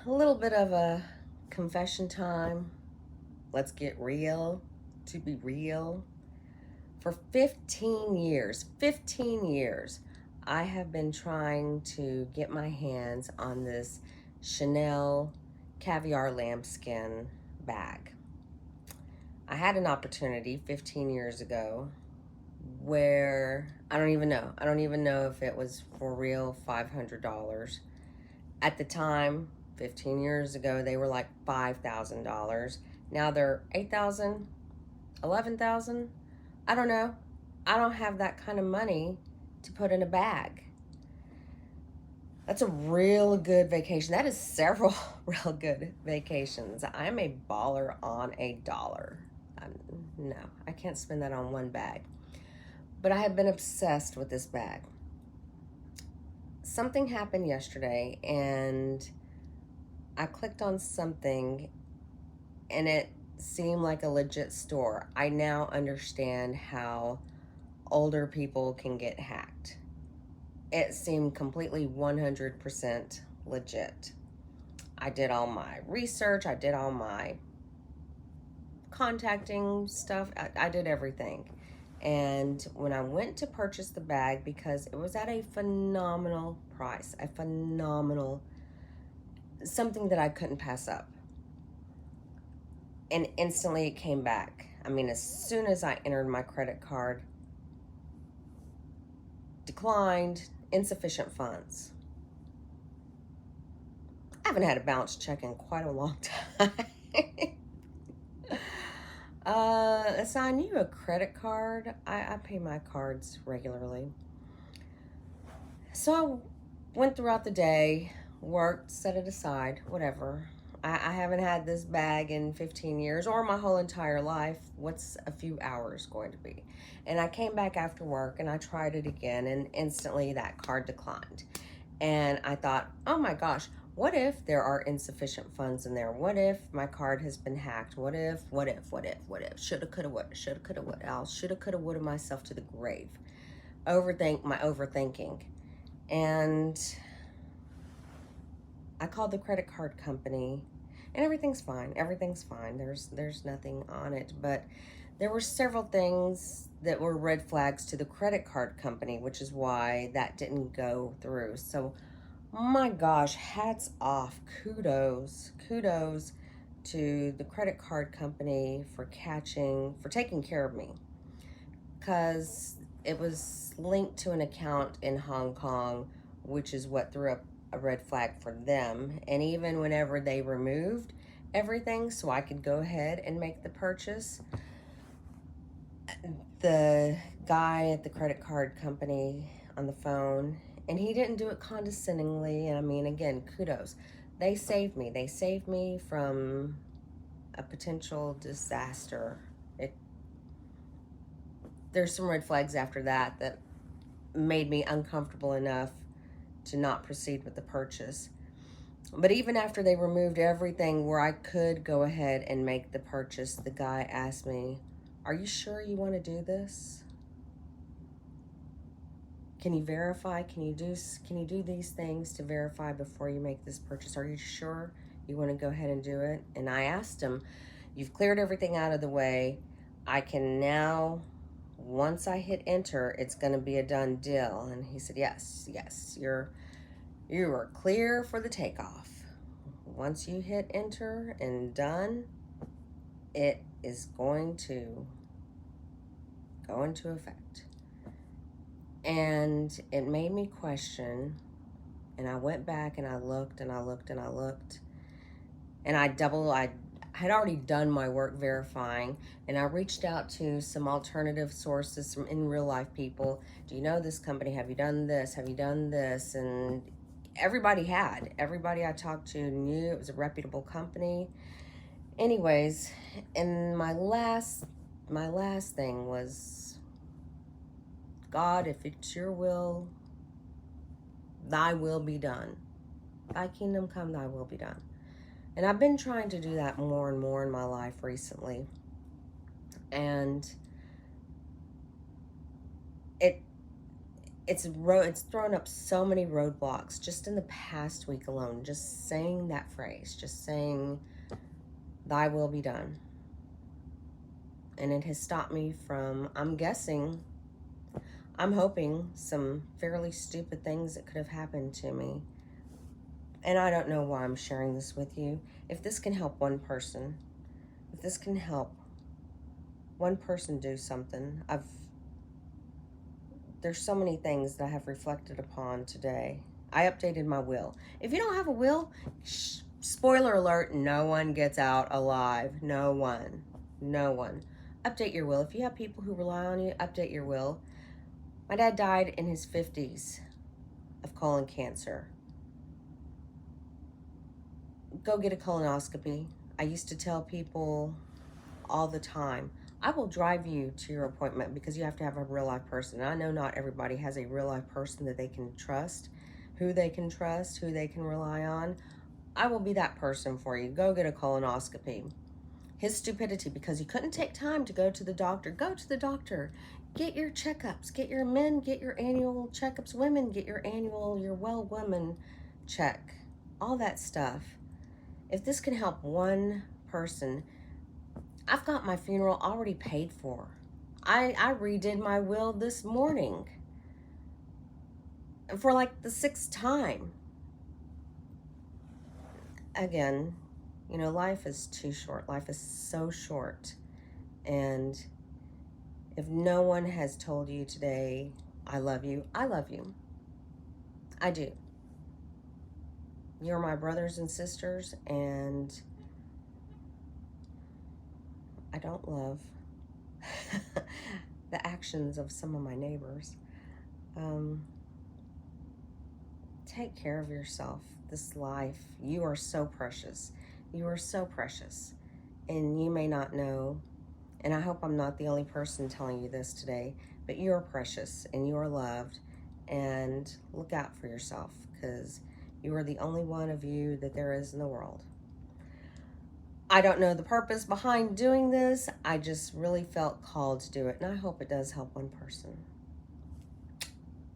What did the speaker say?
A little bit of a confession time. Let's get real to be real. For 15 years, I have been trying to get my hands on this Chanel caviar lambskin bag. I had an opportunity 15 years ago where I don't even know. I don't even know if it was for real $500. At the time, 15 years ago, they were like $5,000. Now they're 8,000, 11,000. I don't know. I don't have that kind of money to put in a bag. That's a real good vacation. That is several real good vacations. I'm a baller on a dollar. No, I can't spend that on one bag. But I have been obsessed with this bag. Something happened yesterday and I clicked on something and it seemed like a legit store. I now understand how older people can get hacked. It seemed completely 100% legit. I did all my research, I did all my contacting stuff, I did everything. And when I went to purchase the bag, because it was at a phenomenal price, a phenomenal, something that I couldn't pass up. And instantly it came back. I mean, as soon as I entered my credit card, declined, insufficient funds. I haven't had a bounce check in quite a long time. So I knew a credit card. I pay my cards regularly. So I went throughout the day, worked, set it aside, whatever. I haven't had this bag in 15 years or my whole entire life. What's a few hours going to be? And I came back after work and I tried it again, and instantly that card declined. And I thought, oh my gosh, what if there are insufficient funds in there? What if my card has been hacked? What if? Shoulda, coulda, woulda, shoulda, coulda, woulda. I'll shoulda, coulda, woulda myself to the grave. Overthinking. And I called the credit card company and everything's fine. Everything's fine. There's nothing on it, but there were several things that were red flags to the credit card company, which is why that didn't go through. So, my gosh, hats off. Kudos to the credit card company for taking care of me, because it was linked to an account in Hong Kong, which is what threw up a red flag for them. And even whenever they removed everything so I could go ahead and make the purchase, the guy at the credit card company on the phone, and he didn't do it condescendingly. And I mean, again, kudos. They saved me. They saved me from a potential disaster. There's some red flags after that made me uncomfortable enough to not proceed with the purchase. But even after they removed everything where I could go ahead and make the purchase, the guy asked me, "Are you sure you want to do this? Can you verify? Can you do these things to verify before you make this purchase? Are you sure you want to go ahead and do it?" And I asked him, "You've cleared everything out of the way. I can now, once I hit enter, it's going to be a done deal." And he said, "Yes, you are clear for the takeoff. Once you hit enter and done, it is going to go into effect." And it made me question, and I went back and I looked and I looked and I looked, and I had already done my work verifying, and I reached out to some alternative sources, some in real life people. Do you know this company? Have you done this? Have you done this? And everybody I talked to knew it was a reputable company. Anyways, and my last thing was, "God, if it's your will, thy will be done. Thy kingdom come, thy will be done." And I've been trying to do that more and more in my life recently. And it it's thrown up so many roadblocks just in the past week alone. Just saying that phrase, just saying, "Thy will be done," and it has stopped me from, I'm hoping, some fairly stupid things that could have happened to me. And I don't know why I'm sharing this with you. If this can help one person, if this can help one person do something, there's so many things that I have reflected upon today. I updated my will. If you don't have a will, spoiler alert, no one gets out alive. No one. No one. Update your will. If you have people who rely on you, update your will. My dad died in his 50s of colon cancer. Go get a colonoscopy. I used to tell people all the time, I will drive you to your appointment, because you have to have a real life person. And I know not everybody has a real life person that they can trust, who they can rely on. I will be that person for you. Go get a colonoscopy. His stupidity, because he couldn't take time to go to the doctor. Go to the doctor. Get your checkups. Get your annual checkups. Women, get your well woman check. All that stuff. If this can help one person, I've got my funeral already paid for. I redid my will this morning for like the 6th time. Again, life is too short. Life is so short. And if no one has told you today, I love you, I love you. I do. You're my brothers and sisters, and I don't love the actions of some of my neighbors. Take care of yourself. This life, you are so precious. You are so precious. And you may not know, and I hope I'm not the only person telling you this today, but you are precious and you are loved. And look out for yourself, because you are the only one of you that there is in the world. I don't know the purpose behind doing this. I just really felt called to do it, and I hope it does help one person.